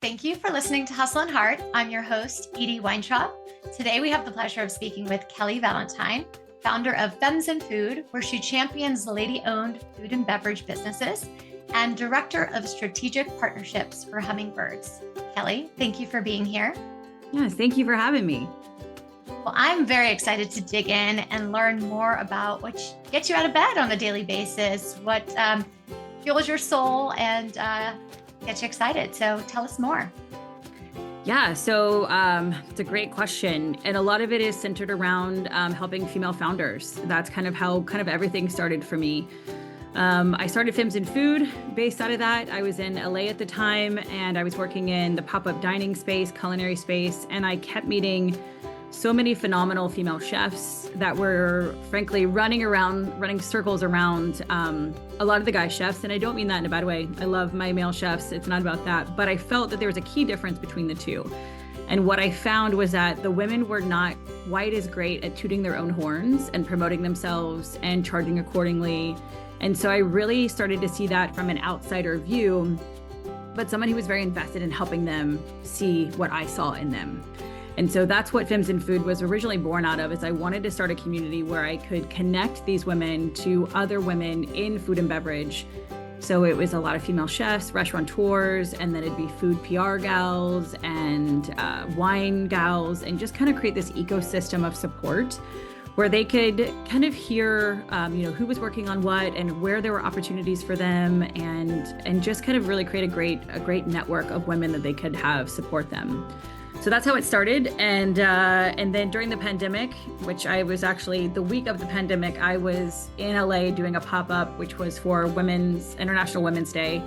Thank you for listening to Hustle and Heart. I'm your host, Edie Weintraub. Today, we have the pleasure of speaking with Kelly Valentine, founder of Femmes and Food, where she champions lady-owned food and beverage businesses, and director of strategic partnerships for Hummingbirds. Kelly, thank you for being here. Yes, thank you for having me. Well, I'm very excited to dig in and learn more about what gets you out of bed on a daily basis, what fuels your soul and gets you excited. So tell us more. Yeah, so it's a great question. And a lot of it is centered around helping female founders. That's kind of how everything started for me. I started Femmes and Food based out of that. I was in LA at the time, and I was working in the pop-up dining space, culinary space, and I kept meeting so many phenomenal female chefs that were frankly running circles around a lot of the guy chefs. And I don't mean that in a bad way. I love my male chefs. It's not about that. But I felt that there was a key difference between the two. And what I found was that the women were not quite as great at tooting their own horns and promoting themselves and charging accordingly. And so I really started to see that from an outsider view, but someone who was very invested in helping them see what I saw in them. And so that's what Femmes and Food was originally born out of, is I wanted to start a community where I could connect these women to other women in food and beverage. So it was a lot of female chefs, restaurateurs, and then it'd be food PR gals and wine gals, and just kind of create this ecosystem of support where they could kind of hear, who was working on what and where there were opportunities for them, and just kind of really create a great network of women that they could have support them. So that's how it started. And then during the pandemic, which I was actually the week of the pandemic, I was in LA doing a pop-up, which was for International Women's Day.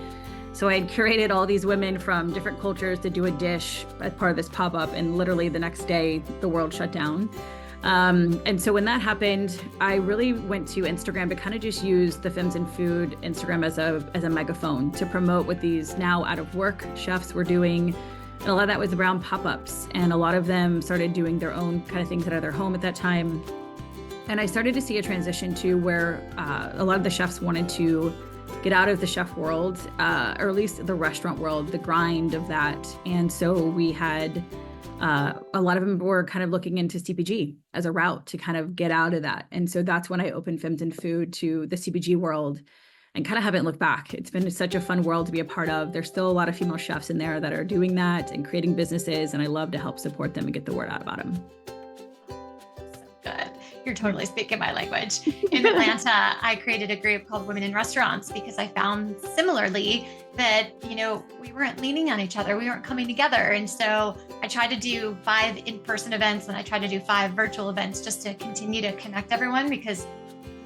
So I had curated all these women from different cultures to do a dish as part of this pop-up. And literally the next day, the world shut down. And so when that happened, I really went to Instagram to kind of just use the Femmes and Food Instagram as a megaphone to promote what these now out of work chefs were doing. And a lot of that was around pop-ups, and a lot of them started doing their own kind of things out of their home at that time. And I started to see a transition to where a lot of the chefs wanted to get out of the chef world, or at least the restaurant world, the grind of that. And so we had a lot of them were kind of looking into CPG as a route to kind of get out of that. And so that's when I opened Femmes and Food to the CPG world, and kind of haven't looked back. It's been such a fun world to be a part of. There's still a lot of female chefs in there that are doing that and creating businesses, and I love to help support them and get the word out about them. So good. You're totally speaking my language. In Atlanta, I created a group called Women in Restaurants because I found similarly that, we weren't leaning on each other. We weren't coming together. And so I tried to do 5 in-person events, and I tried to do 5 virtual events just to continue to connect everyone, because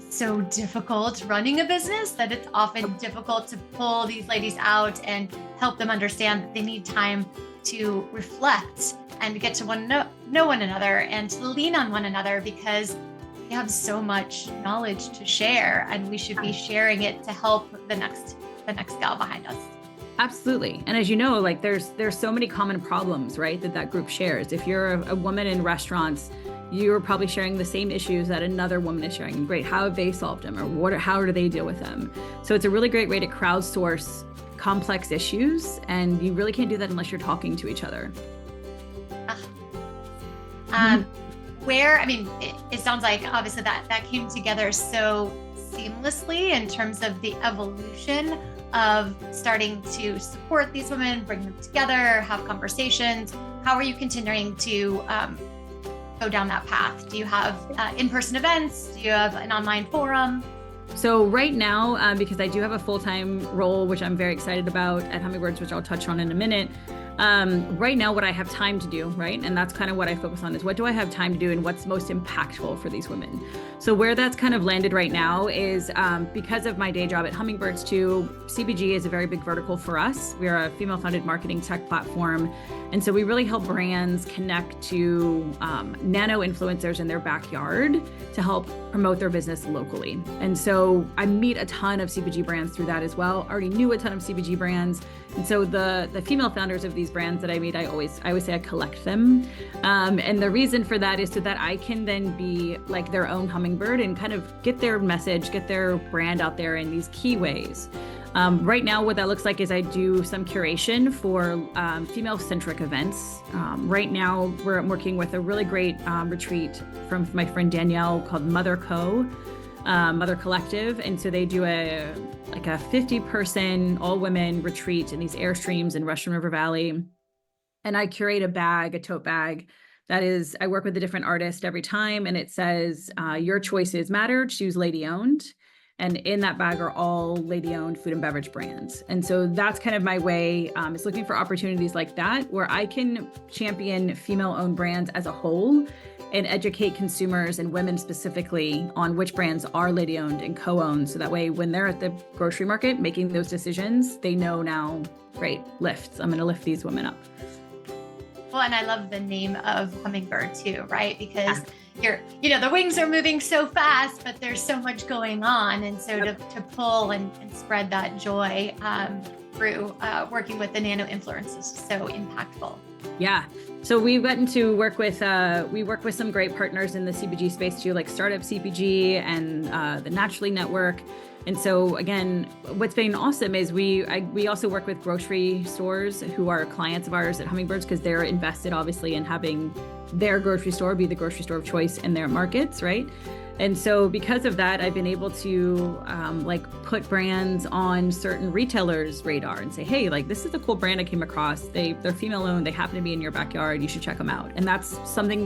so difficult running a business that it's often difficult to pull these ladies out and help them understand that they need time to reflect and to get to know one another and to lean on one another, because we have so much knowledge to share, and we should be sharing it to help the next gal behind us. Absolutely. And as you know, like there's so many common problems, right, that group shares. If you're a woman in restaurants, you're probably sharing the same issues that another woman is sharing. Great. How have they solved them, or how do they deal with them? So it's a really great way to crowdsource complex issues, and you really can't do that unless you're talking to each other. It sounds like obviously that came together so seamlessly in terms of the evolution of starting to support these women, bring them together, have conversations. How are you continuing to go down that path? Do you have in-person events? Do you have an online forum? So right now, because I do have a full-time role, which I'm very excited about at Hummingbirds, which I'll touch on in a minute. Right now, what I have time to do, right? And that's kind of what I focus on, is what do I have time to do and what's most impactful for these women? So where that's kind of landed right now is because of my day job at Hummingbirds too, CPG is a very big vertical for us. We are a female-founded marketing tech platform. And so we really help brands connect to nano influencers in their backyard to help promote their business locally. And so I meet a ton of CPG brands through that as well. I already knew a ton of CPG brands. And so the female founders of these these brands that I made, I always say I collect them. And the reason for that is so that I can then be like their own hummingbird and kind of get their message, get their brand out there in these key ways. Right now, what that looks like is I do some curation for female-centric events. Right now, I'm working with a really great retreat from my friend Danielle called Mother Collective. And so they do a 50-person all-women retreat in these Airstreams in Russian River Valley. And I curate a tote bag that is, I work with a different artist every time, and it says, your choices matter, choose lady-owned. And in that bag are all lady-owned food and beverage brands. And so that's kind of my way, is looking for opportunities like that, where I can champion female-owned brands as a whole and educate consumers and women specifically on which brands are lady-owned and co-owned. So that way, when they're at the grocery market making those decisions, they know now, great, lifts. I'm going to lift these women up. Well, and I love the name of Hummingbird too, right? Because the wings are moving so fast, but there's so much going on. And so to pull and spread that joy through working with the nano influence is so impactful. Yeah. So we've gotten to work with, we work with some great partners in the CPG space too, like Startup CPG and the Naturally Network. And so again, what's been awesome is we also work with grocery stores who are clients of ours at Hummingbirds, because they're invested obviously in having their grocery store be the grocery store of choice in their markets, right? And so because of that, I've been able to put brands on certain retailers' radar and say, hey, this is a cool brand I came across. They're female owned. They happen to be in your backyard. You should check them out. And that's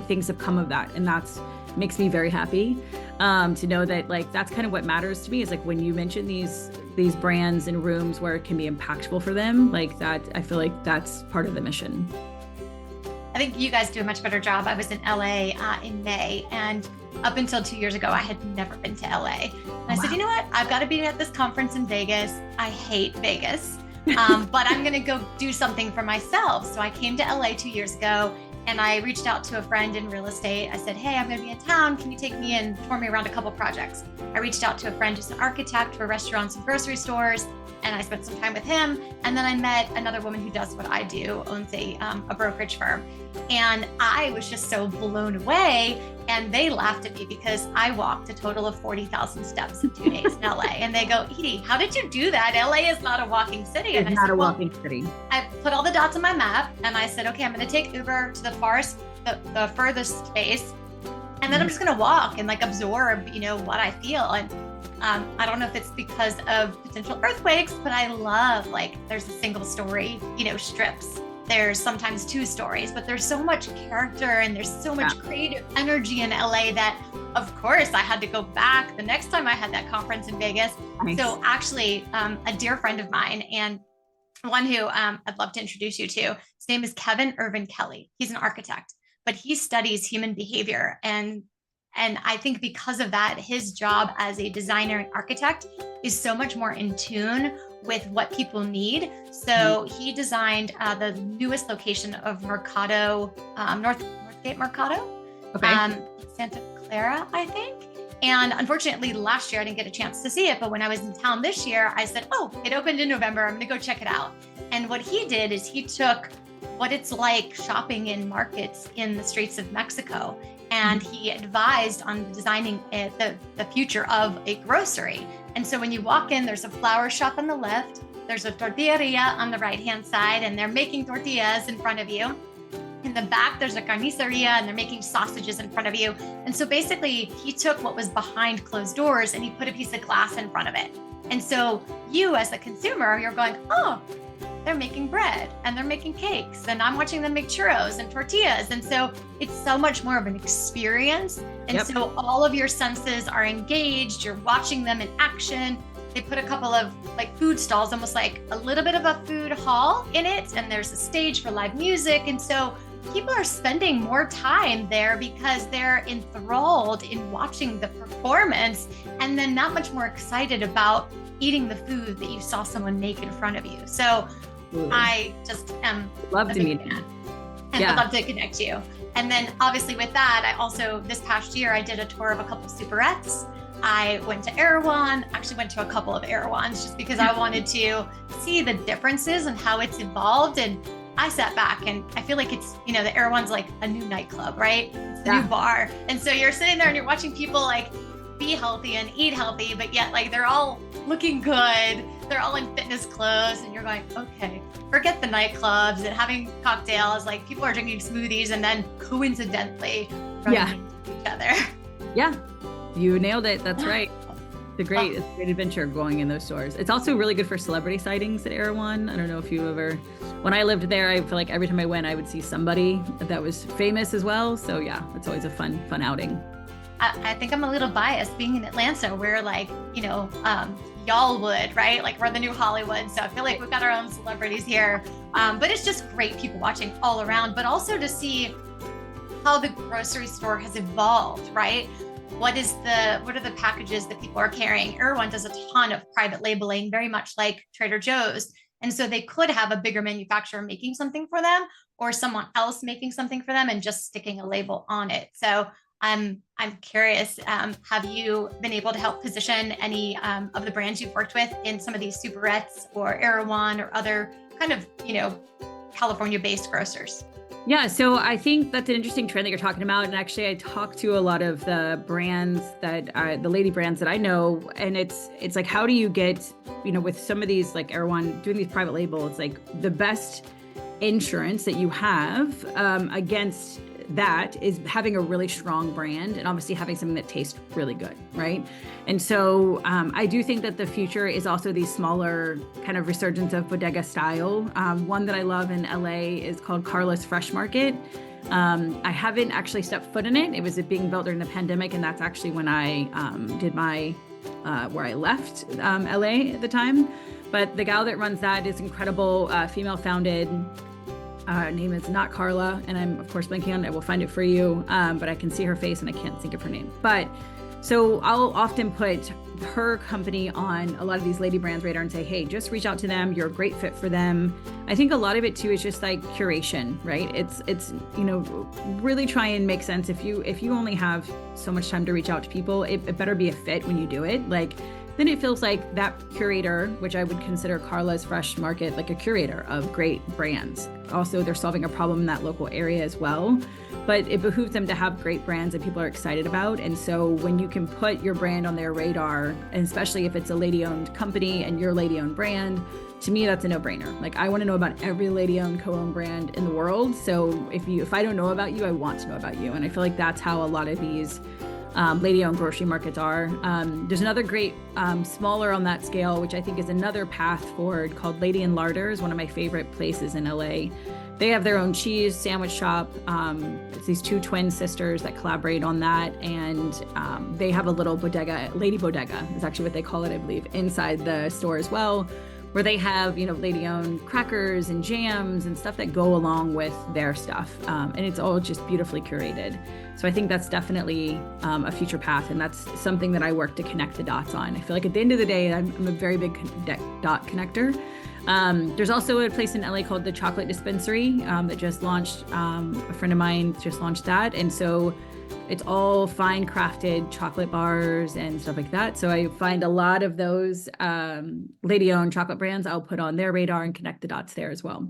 things have come of that. And that's makes me very happy to know that that's kind of what matters to me, is when you mention these brands in rooms where it can be impactful for them, that I feel like that's part of the mission. I think you guys do a much better job. I was in LA in May, and up until 2 years ago, I had never been to LA. And I said, you know what? I've got to be at this conference in Vegas. I hate Vegas, but I'm going to go do something for myself. So I came to LA 2 years ago, and I reached out to a friend in real estate. I said, hey, I'm going to be in town. Can you take me and tour me around a couple projects? I reached out to a friend who's an architect for restaurants and grocery stores, and I spent some time with him. And then I met another woman who does what I do, owns a brokerage firm. And I was just so blown away. And they laughed at me because I walked a total of 40,000 steps in 2 days in LA. And they go, Edie, how did you do that? LA is not a walking city. It's not a walking city. I put all the dots on my map, and I said, okay, I'm going to take Uber to the furthest space. And then I'm just going to walk and absorb, what I feel. And I don't know if it's because of potential earthquakes, but I love, there's a single story, strips. There's sometimes two stories, but there's so much character and there's so much creative energy in LA that, of course, I had to go back the next time I had that conference in Vegas. Nice. So actually, a dear friend of mine, and one who I'd love to introduce you to, his name is Kevin Irvin Kelly. He's an architect, but he studies human behavior. And I think because of that, his job as a designer and architect is so much more in tune with what people need. So he designed the newest location of Mercado, Northgate Mercado, Santa Clara, I think. And unfortunately, last year I didn't get a chance to see it, but when I was in town this year, I said, oh, it opened in November. I'm gonna go check it out. And what he did is he took what it's like shopping in markets in the streets of Mexico, and he advised on designing the future of a grocery. And so when you walk in, there's a flower shop on the left, there's a tortilleria on the right-hand side, and they're making tortillas in front of you. In the back, there's a carniceria, and they're making sausages in front of you. And so basically, he took what was behind closed doors and he put a piece of glass in front of it. And so you as a consumer, you're going, oh, they're making bread and they're making cakes, and I'm watching them make churros and tortillas. And so it's so much more of an experience. And so all of your senses are engaged. You're watching them in action. They put a couple of food stalls, almost like a little bit of a food hall in it. And there's a stage for live music. And so people are spending more time there because they're enthralled in watching the performance, and then not much more excited about eating the food that you saw someone make in front of you. So I just am love to meet you. And would love to connect you. And then obviously with that, I also, this past year, I did a tour of a couple of superettes. I went to Erewhon, actually went to a couple of Erewhons just because I wanted to see the differences and how it's evolved. And I sat back and I feel like it's, the Erewhon's like a new nightclub, right? It's a new bar. And so you're sitting there and you're watching people like be healthy and eat healthy, but yet like they're all looking good. They're all in fitness clothes and you're going, okay, forget the nightclubs and having cocktails. Like people are drinking smoothies and then coincidentally running into each other. Yeah, you nailed it. That's right. It's a great adventure going in those stores. It's also really good for celebrity sightings at Erewhon. I don't know if you ever, when I lived there, I feel like every time I went, I would see somebody that was famous as well. So yeah, it's always a fun outing. I think I'm a little biased being in Atlanta where like, y'all would, right? Like we're the new Hollywood. So I feel like we've got our own celebrities here. But it's just great people watching all around, but also to see how the grocery store has evolved, right? What are the packages that people are carrying? Erewhon does a ton of private labeling, very much like Trader Joe's. And so they could have a bigger manufacturer making something for them or someone else making something for them and just sticking a label on it. So I'm curious, have you been able to help position any of the brands you've worked with in some of these superettes or Erewhon or other kind of, California-based grocers? Yeah, so I think that's an interesting trend that you're talking about. And actually, I talked to a lot of the brands the lady brands that I know, and it's like, how do you get, with some of these like Erewhon doing these private labels, it's like the best insurance that you have against that is having a really strong brand and obviously having something that tastes really good, right? And so I do think that the future is also these smaller kind of resurgence of bodega style. One that I love in LA is called Carla's Fresh Market. I haven't actually stepped foot in it. It was being built during the pandemic, and that's actually when I did my, where I left LA at the time. But the gal that runs that is incredible, female founded. Her name is not Carla, and I'm of course blanking on it. I will find it for you, but I can see her face and I can't think of her name. But so I'll often put her company on a lot of these lady brands radar and say, hey, just reach out to them. You're a great fit for them. I think a lot of it too is just like curation, right? It's really try and make sense. If you only have so much time to reach out to people, it better be a fit when you do it. Like then it feels like that curator, which I would consider Carla's Fresh Market, like a curator of great brands. Also, they're solving a problem in that local area as well, but it behooves them to have great brands that people are excited about. And so when you can put your brand on their radar, and especially if it's a lady-owned company and your lady-owned brand, to me, that's a no-brainer. Like I want to know about every lady-owned, co-owned brand in the world. So if I don't know about you, I want to know about you. And I feel like that's how a lot of these lady-owned grocery markets are. There's another great, smaller on that scale, which I think is another path forward, called Lady and Larder's, one of my favorite places in LA. They have their own cheese sandwich shop. It's these two twin sisters that collaborate on that. And they have a little bodega, lady bodega is actually what they call it, I believe, inside the store as well, where they have, lady-owned crackers and jams and stuff that go along with their stuff. And it's all just beautifully curated. So I think that's definitely a future path. And that's something that I work to connect the dots on. I feel like at the end of the day, I'm a very big dot connector. There's also a place in LA called the Chocolate Dispensary that just launched. A friend of mine just launched that. And so it's all fine crafted chocolate bars and stuff like that. So I find a lot of those lady-owned chocolate brands I'll put on their radar and connect the dots there as well.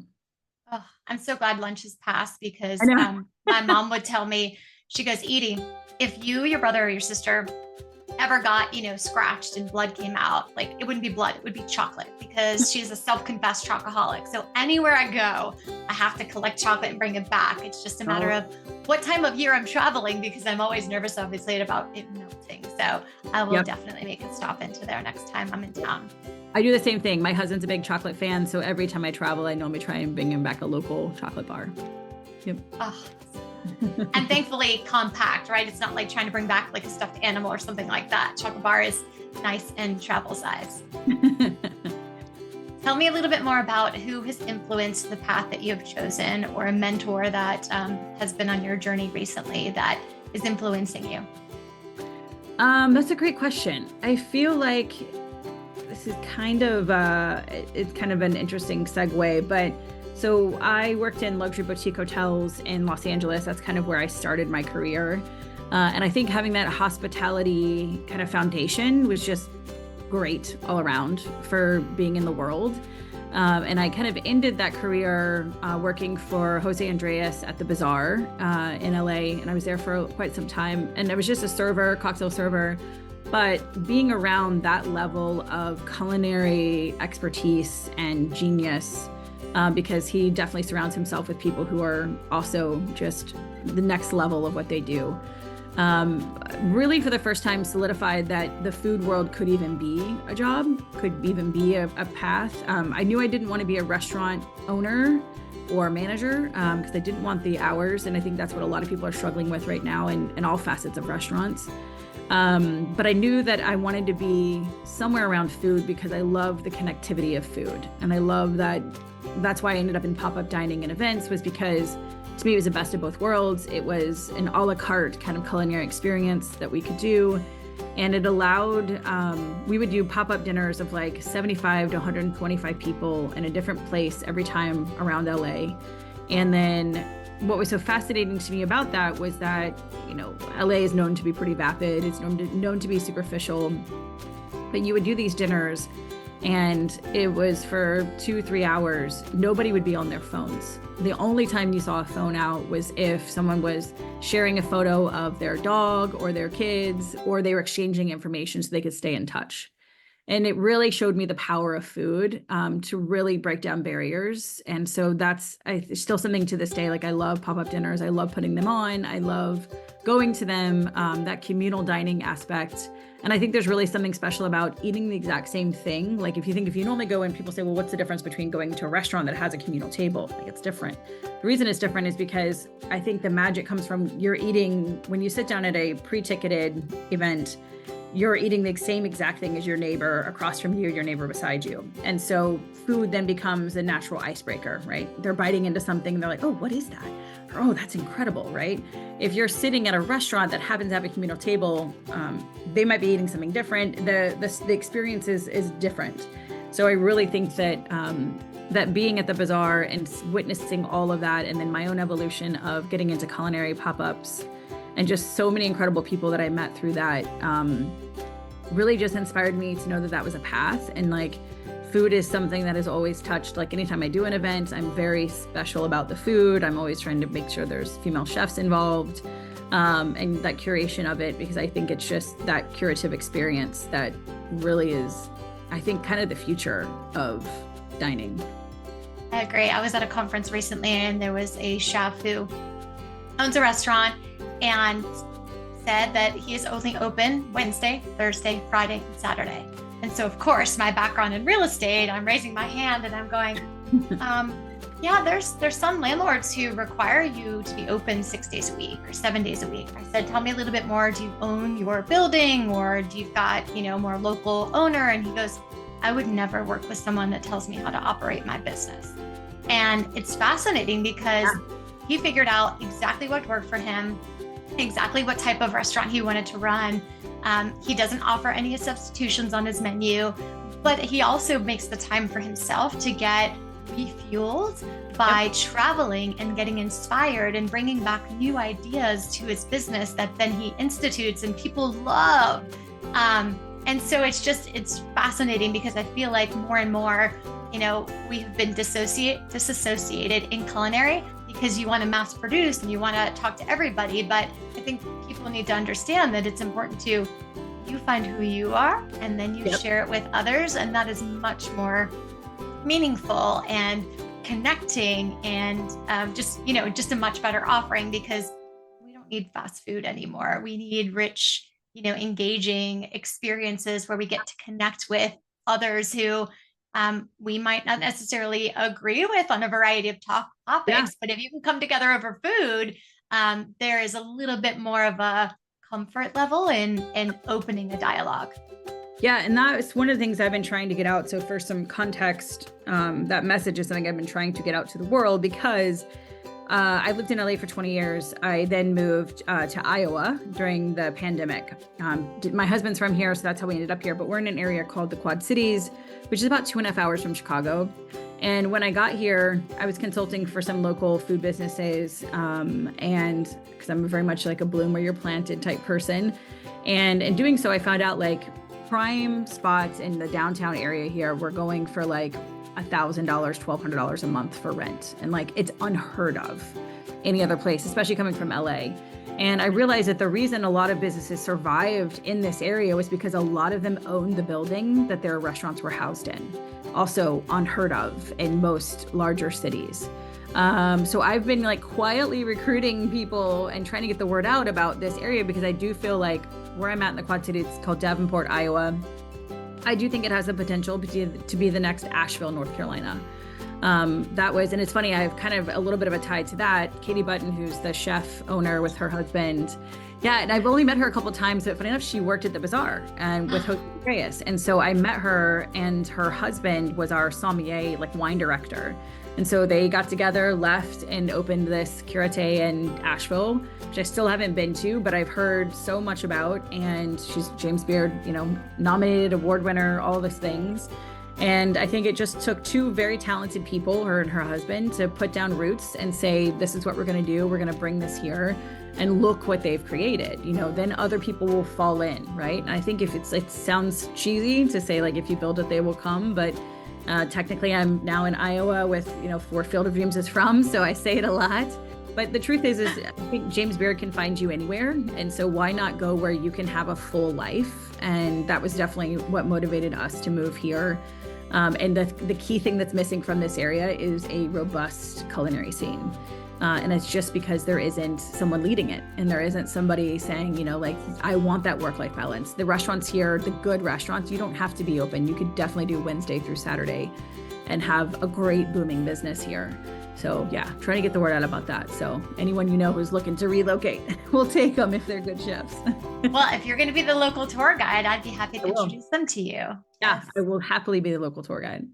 Oh, I'm so glad lunch has passed because my mom would tell me, she goes, Edie, if you, your brother or your sister ever got, scratched and blood came out, like it wouldn't be blood, it would be chocolate, because she's a self-confessed chocoholic. So anywhere I go, I have to collect chocolate and bring it back. It's just a matter of what time of year I'm traveling, because I'm always nervous, obviously, about it melting. So I will definitely make a stop into there next time I'm in town. I do the same thing. My husband's a big chocolate fan. So every time I travel, I normally try and bring him back a local chocolate bar. Yep. Oh, and thankfully compact, right? It's not like trying to bring back like a stuffed animal or something like that. Chocolate bar is nice and travel size. Tell me a little bit more about who has influenced the path that you have chosen, or a mentor that has been on your journey recently that is influencing you. That's a great question. I feel like this is kind of it's kind of an interesting segue, but so I worked in luxury boutique hotels in Los Angeles. That's kind of where I started my career. And I think having that hospitality kind of foundation was just great all around for being in the world. And I kind of ended that career working for Jose Andreas at the Bazaar in LA. And I was there for quite some time. And I was just a server, cocktail server. But being around that level of culinary expertise and genius, because he definitely surrounds himself with people who are also just the next level of what they do. Really for the first time solidified that the food world could even be a job, could even be a path. I knew I didn't want to be a restaurant owner or manager because I didn't want the hours. And I think that's what a lot of people are struggling with right now in all facets of restaurants. But I knew that I wanted to be somewhere around food because I love the connectivity of food. And I love that. That's why I ended up in pop-up dining and events, was because to me, it was the best of both worlds. It was an a la carte kind of culinary experience that we could do. And it allowed, we would do pop-up dinners of like 75 to 125 people in a different place every time around LA. And then what was so fascinating to me about that was that, you know, LA is known to be pretty vapid. It's known to be superficial. But you would do these dinners and it was for 2-3 hours. Nobody would be on their phones. The only time you saw a phone out was if someone was sharing a photo of their dog or their kids, or they were exchanging information so they could stay in touch. And it really showed me the power of food to really break down barriers. And so that's still something to this day. Like, I love pop-up dinners. I love putting them on. I love going to them, that communal dining aspect. And I think there's really something special about eating the exact same thing. Like, if you normally go and people say, well, what's the difference between going to a restaurant that has a communal table? Like, it's different. The reason it's different is because I think the magic comes from you're eating, when you sit down at a pre-ticketed event, you're eating the same exact thing as your neighbor across from you, your neighbor beside you. And so food then becomes a natural icebreaker, right? They're biting into something and they're like, oh, what is that? Or, oh, that's incredible, right? If you're sitting at a restaurant that happens to have a communal table, they might be eating something different. The experience is different. So I really think that that being at the Bazaar and witnessing all of that, and then my own evolution of getting into culinary pop-ups, and just so many incredible people that I met through that, really just inspired me to know that that was a path. And like, food is something that has always touched, like anytime I do an event, I'm very special about the food. I'm always trying to make sure there's female chefs involved, and that curation of it, because I think it's just that curative experience that really is, I think, kind of the future of dining. I agree. I was at a conference recently and there was a chef who owns a restaurant and said that he is only open Wednesday, Thursday, Friday, and Saturday. And so, of course, my background in real estate, I'm raising my hand and I'm going, yeah, there's some landlords who require you to be open 6 days a week or 7 days a week. I said, tell me a little bit more. Do you own your building, or do you've got, more local owner? And he goes, I would never work with someone that tells me how to operate my business. And it's fascinating because he figured out exactly what worked for him, exactly what type of restaurant he wanted to run. He doesn't offer any substitutions on his menu, but he also makes the time for himself to get refueled by traveling and getting inspired and bringing back new ideas to his business that then he institutes and people love. And so it's fascinating because I feel like more and more, we've been disassociated in culinary because you want to mass produce and you want to talk to everybody. But I think people need to understand that it's important to you find who you are and then you share it with others. And that is much more meaningful and connecting and just a much better offering, because we don't need fast food anymore. We need rich, engaging experiences where we get to connect with others who we might not necessarily agree with on a variety of topics, but if you can come together over food, there is a little bit more of a comfort level in opening a dialogue. Yeah, and that's one of the things I've been trying to get out. So for some context, that message is something I've been trying to get out to the world because I lived in LA for 20 years. I then moved to Iowa during the pandemic. My husband's from here, so that's how we ended up here. But we're in an area called the Quad Cities, which is about 2.5 hours from Chicago. And when I got here, I was consulting for some local food businesses, and because I'm very much like a bloom where you're planted type person. And in doing so, I found out like prime spots in the downtown area here were going for like $1,000, $1,200 a month for rent. And like, it's unheard of any other place, especially coming from LA. And I realized that the reason a lot of businesses survived in this area was because a lot of them owned the building that their restaurants were housed in. Also unheard of in most larger cities. So I've been like quietly recruiting people and trying to get the word out about this area, because I do feel like where I'm at in the Quad Cities, it's called Davenport, Iowa. I do think it has the potential to be the next Asheville, North Carolina. And it's funny, I have kind of a little bit of a tie to that. Katie Button, who's the chef owner with her husband. Yeah, and I've only met her a couple of times, but funny enough, she worked at the Bazaar and with Jose Reyes. And so I met her, and her husband was our sommelier, like wine director. And so they got together, left, and opened this Curate in Asheville, which I still haven't been to, but I've heard so much about. And she's James Beard, nominated, award winner, all those things. And I think it just took two very talented people, her and her husband, to put down roots and say, this is what we're going to do. We're going to bring this here, and look what they've created. Then other people will fall in, right? And I think it sounds cheesy to say, like, if you build it, they will come. But technically, I'm now in Iowa with, where Field of Dreams is from. So I say it a lot. But the truth is I think James Beard can find you anywhere. And so why not go where you can have a full life? And that was definitely what motivated us to move here. And the key thing that's missing from this area is a robust culinary scene. And it's just because there isn't someone leading it, and there isn't somebody saying, I want that work-life balance. The restaurants here, the good restaurants, you don't have to be open. You could definitely do Wednesday through Saturday and have a great booming business here. So yeah, trying to get the word out about that. So anyone who's looking to relocate, we'll take them if they're good chefs. Well, if you're going to be the local tour guide, I'd be happy to introduce them to you. Yeah, Yes. I will happily be the local tour guide.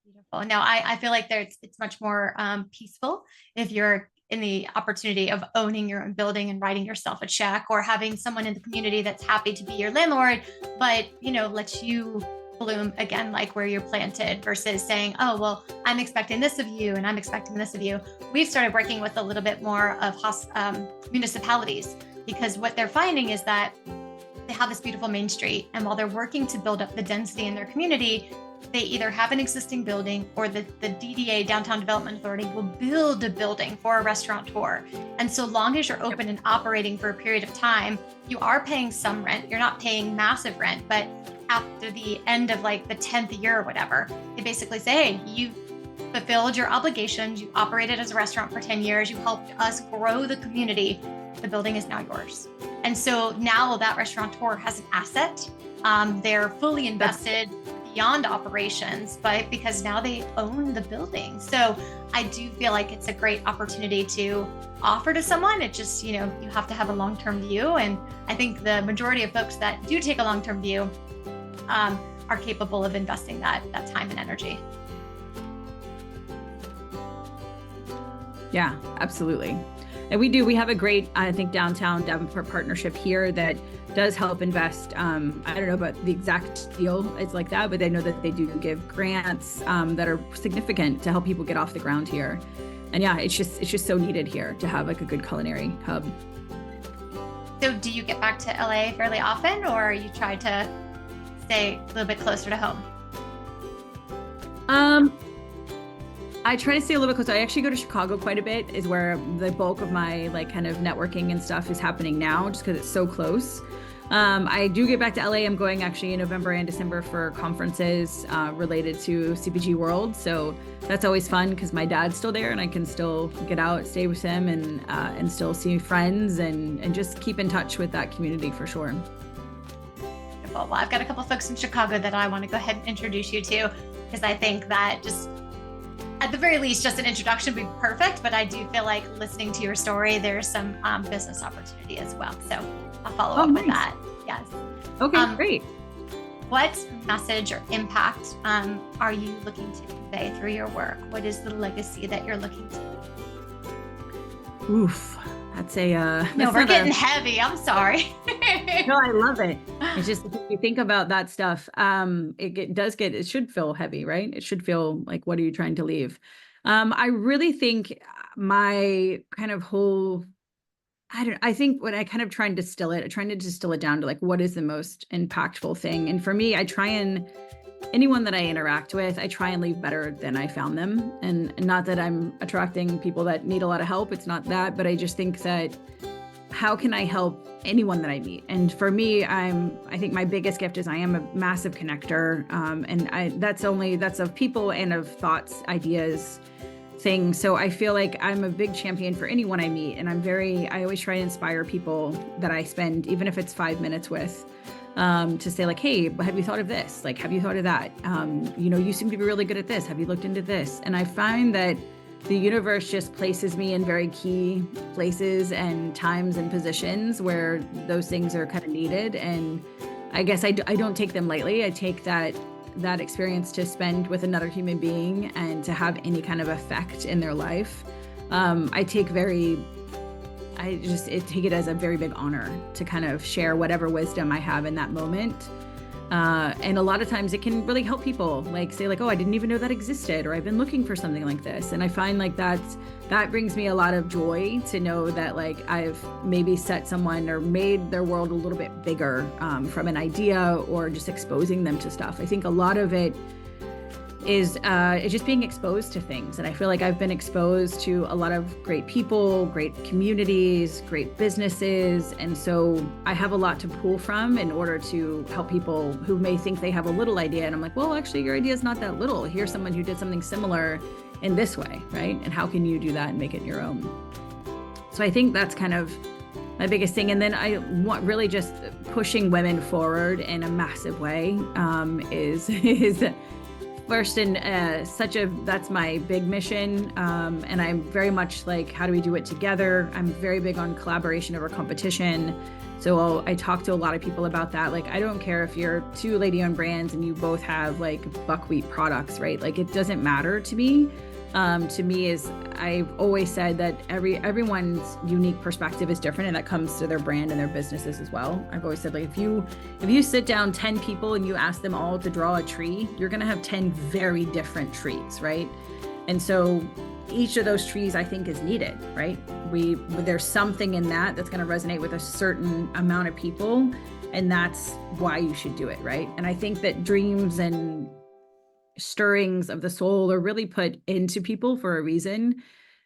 Beautiful. Now, I feel like it's much more peaceful if you're in the opportunity of owning your own building and writing yourself a check, or having someone in the community that's happy to be your landlord, but lets you bloom again, like where you're planted, versus saying, oh, well, I'm expecting this of you and I'm expecting this of you. We've started working with a little bit more of municipalities, because what they're finding is that they have this beautiful main street, and while they're working to build up the density in their community, they either have an existing building, or the DDA, Downtown Development Authority, will build a building for a restaurateur. And so long as you're open and operating for a period of time, you are paying some rent. You're not paying massive rent, but after the end of like the 10th year or whatever, they basically say, hey, you fulfilled your obligations, you operated as a restaurant for 10 years, you helped us grow the community, the building is now yours. And so now that restaurateur has an asset. They're fully invested beyond operations, but because now they own the building. So I do feel like it's a great opportunity to offer to someone. It just, you have to have a long-term view. And I think the majority of folks that do take a long-term view are capable of investing that time and energy. Yeah, absolutely. And we have a great, I think, downtown Davenport partnership here that does help invest. I don't know about the exact deal it's like that, but I know that they do give grants that are significant to help people get off the ground here. And yeah, it's just so needed here to have like a good culinary hub. So do you get back to LA fairly often, or you try to stay a little bit closer to home? I try to stay a little bit closer. I actually go to Chicago quite a bit, is where the bulk of my like kind of networking and stuff is happening now, just because it's so close. I do get back to LA. I'm going actually in November and December for conferences related to CPG World. So that's always fun, because my dad's still there and I can still get out, stay with him, and still see friends and just keep in touch with that community for sure. Well, I've got a couple folks in Chicago that I want to go ahead and introduce you to, because I think that just, at the very least, just an introduction would be perfect. But I do feel like listening to your story, there's some business opportunity as well. So I'll follow up with that. Yes. Okay, great. What message or impact are you looking to convey through your work? What is the legacy that you're looking to? Oof. That's no, we're getting heavy. I'm sorry. No, I love it. It's just, if you think about that stuff, it should feel heavy, right? It should feel like, what are you trying to leave? I really think my kind of whole, I think when I kind of try and distill it, I'm trying to distill it down to like, what is the most impactful thing? And for me, I try and anyone that I interact with, I try and leave better than I found them. And not that I'm attracting people that need a lot of help. It's not that, but I just think that how can I help anyone that I meet? And for me, I think my biggest gift is I am a massive connector. That's of people and of thoughts, ideas, things. So I feel like I'm a big champion for anyone I meet. And I always try to inspire people that I spend, even if it's 5 minutes with, to say like, hey, have you thought of this? Like, have you thought of that? You seem to be really good at this. Have you looked into this? And I find that the universe just places me in very key places and times and positions where those things are kind of needed. And I guess I don't take them lightly. I take that experience to spend with another human being and to have any kind of effect in their life. I take it as a very big honor to kind of share whatever wisdom I have in that moment. And a lot of times it can really help people, like say like, oh, I didn't even know that existed, or I've been looking for something like this. And I find like that brings me a lot of joy to know that like I've maybe set someone or made their world a little bit bigger from an idea or just exposing them to stuff. I think a lot of it is just being exposed to things. And I feel like I've been exposed to a lot of great people, great communities, great businesses. And so I have a lot to pull from in order to help people who may think they have a little idea. And I'm like, well, actually your idea is not that little. Here's someone who did something similar in this way, right? And how can you do that and make it your own? So I think that's kind of my biggest thing. And then I want really just pushing women forward in a massive way is first, and that's my big mission. And I'm very much like, how do we do it together? I'm very big on collaboration over competition. So I talk to a lot of people about that. Like, I don't care if you're two lady-owned brands and you both have like buckwheat products, right? Like, it doesn't matter to me. To me is, I've always said that everyone's unique perspective is different, and that comes to their brand and their businesses as well. I've always said, like, if you sit down 10 people and you ask them all to draw a tree, you're going to have 10 very different trees, right? And so each of those trees, I think, is needed, right? There's something in that's going to resonate with a certain amount of people, and that's why you should do it, right? And I think that dreams and stirrings of the soul are really put into people for a reason.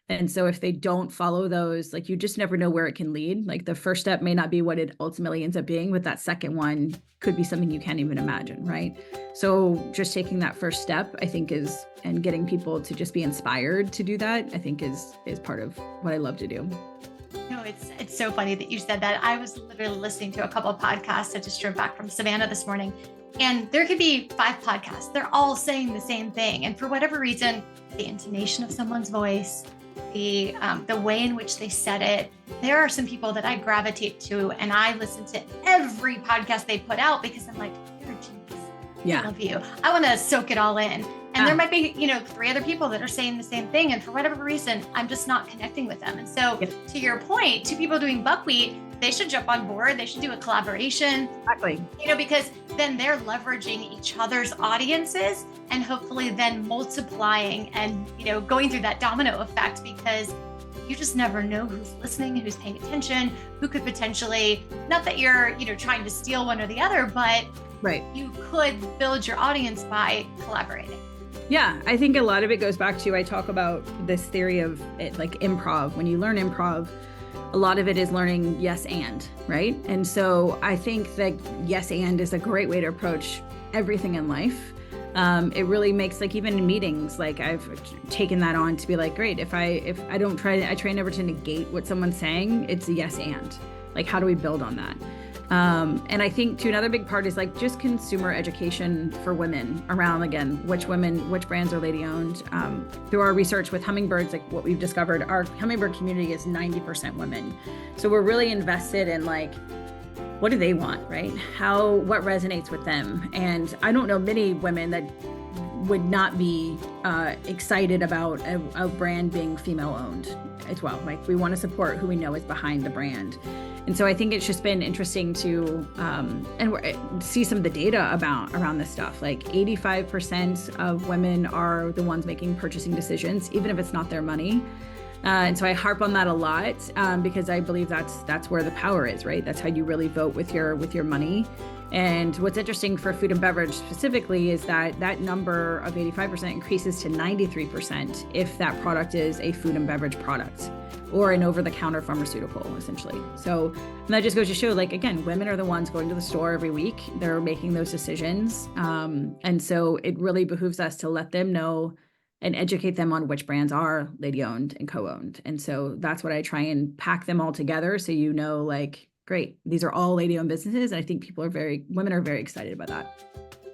And so if they don't follow those, like, you just never know where it can lead. Like, the first step may not be what it ultimately ends up being, but that second one could be something you can't even imagine, right? So just taking that first step, I think and getting people to just be inspired to do that, I think is part of what I love to do. No, it's so funny that you said that. I was literally listening to a couple of podcasts. I just drove back from Savannah this morning, and there could be 5 podcasts. They're all saying the same thing. And for whatever reason, the intonation of someone's voice, the way in which they said it, there are some people that I gravitate to, and I listen to every podcast they put out because I'm like, you're a genius. Yeah. I love you. I want to soak it all in. And there might be, 3 other people that are saying the same thing. And for whatever reason, I'm just not connecting with them. And so to your point, 2 people doing buckwheat, they should jump on board. They should do a collaboration. Exactly. Because then they're leveraging each other's audiences and hopefully then multiplying and, going through that domino effect, because you just never know who's listening, who's paying attention, who could potentially, not that you're, trying to steal one or the other, but right, you could build your audience by collaborating. Yeah, I think a lot of it goes back to, I talk about this theory of it, like improv. When you learn improv, a lot of it is learning yes and, right? And so I think that yes and is a great way to approach everything in life. It really makes, like, even in meetings, like, I've taken that on to be like, great, if I don't I try never to negate what someone's saying. It's a yes and, like, how do we build on that? And I think too, another big part is like just consumer education for women around, again, which brands are lady owned. Through our research with Hummingbirds, like, what we've discovered, our Hummingbird community is 90% women. So we're really invested in, like, what do they want, right? What resonates with them? And I don't know many women that would not be excited about a brand being female owned as well. Like, we want to support who we know is behind the brand. And so I think it's just been interesting to see some of the data around this stuff. Like, 85% of women are the ones making purchasing decisions, even if it's not their money. And so I harp on that a lot because I believe that's where the power is, right? That's how you really vote with your money. And what's interesting for food and beverage specifically is that that number of 85% increases to 93% if that product is a food and beverage product or an over-the-counter pharmaceutical, essentially. So and that just goes to show, like, again, women are the ones going to the store every week. They're making those decisions. And so it really behooves us to let them know and educate them on which brands are lady-owned and co-owned. And so that's what I try and pack them all together. So, you know, like, great, these are all lady-owned businesses. And I think women are very excited about that.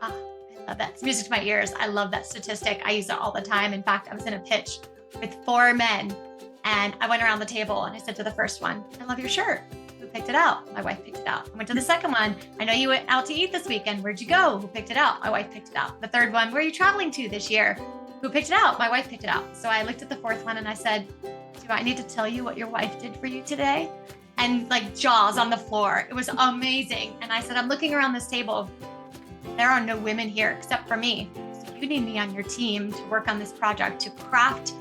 Oh, I love that. It's music to my ears. I love that statistic. I use it all the time. In fact, I was in a pitch with 4 men and I went around the table and I said to the first one, I love your shirt. Who picked it out? My wife picked it out. I went to the second one. I know you went out to eat this weekend. Where'd you go? Who picked it out? My wife picked it out. The third one, where are you traveling to this year? Who picked it out? My wife picked it out. So I looked at the fourth one and I said, do I need to tell you what your wife did for you today? And like jaws on the floor. It was amazing. And I said, I'm looking around this table. There are no women here except for me. So you need me on your team to work on this project, to craft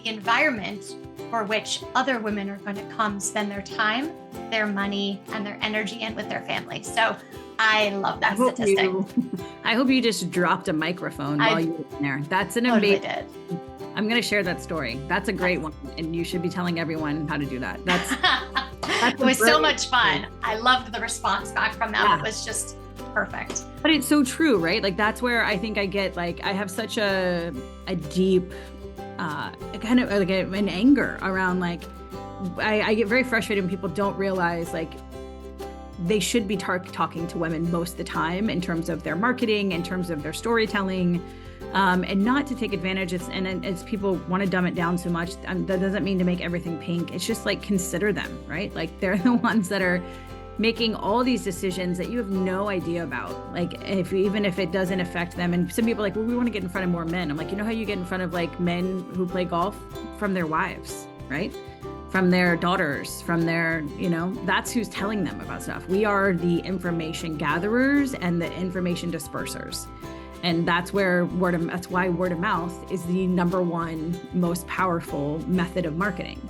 the environment for which other women are going to come spend their time, their money, and their energy in with their family. So I love that statistic. I hope you just dropped a microphone while you were in there. That's an amazing. Did. I'm going to share that story. That's a great one. And you should be telling everyone how to do that. It was so much fun. I loved the response back from them. Yeah. It was just perfect. But it's so true, right? Like, that's where I think I get, like, I have such a deep kind of like an anger around, like, I get very frustrated when people don't realize, like, they should be talking to women most of the time in terms of their marketing, in terms of their storytelling, and not to take advantage. And as people want to dumb it down so much, that doesn't mean to make everything pink. It's just like, consider them, right? Like, they're the ones that are making all these decisions that you have no idea about. Like, even if it doesn't affect them. And some people are like, well, we want to get in front of more men. I'm like, you know how you get in front of, like, men who play golf? From their wives, right? From their daughters, from their, that's who's telling them about stuff. We are the information gatherers and the information dispersers. And that's why word of mouth is the number one most powerful method of marketing.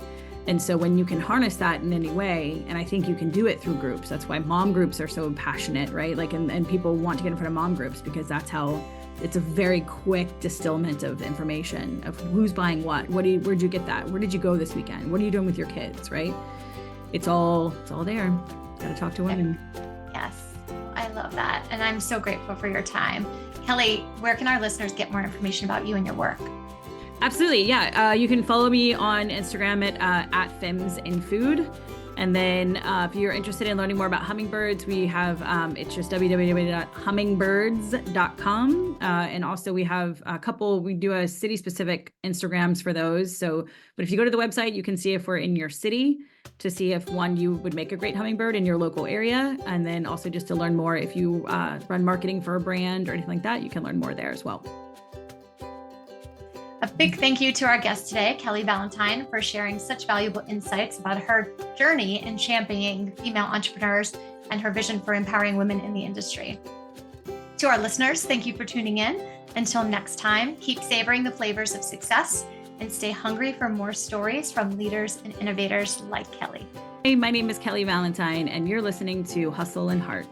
And so when you can harness that in any way, and I think you can do it through groups. That's why mom groups are so passionate, right? Like, and people want to get in front of mom groups because that's how it's a very quick distillment of information of who's buying what. Where'd you get that? Where did you go this weekend? What are you doing with your kids, right? It's all there. Got to talk to women. Yes, I love that. And I'm so grateful for your time. Kelly, where can our listeners get more information about you and your work? Absolutely. Yeah. You can follow me on Instagram at Femmes in Food. And then if you're interested in learning more about Hummingbirds, we have, it's just www.hummingbirds.com. And also we have we do a city specific Instagrams for those. So, but if you go to the website, you can see if we're in your city to see if you would make a great hummingbird in your local area. And then also just to learn more, if you run marketing for a brand or anything like that, you can learn more there as well. A big thank you to our guest today, Kelly Valentine, for sharing such valuable insights about her journey in championing female entrepreneurs and her vision for empowering women in the industry. To our listeners, thank you for tuning in. Until next time, keep savoring the flavors of success and stay hungry for more stories from leaders and innovators like Kelly. Hey, my name is Kelly Valentine, and you're listening to Hustle and Heart.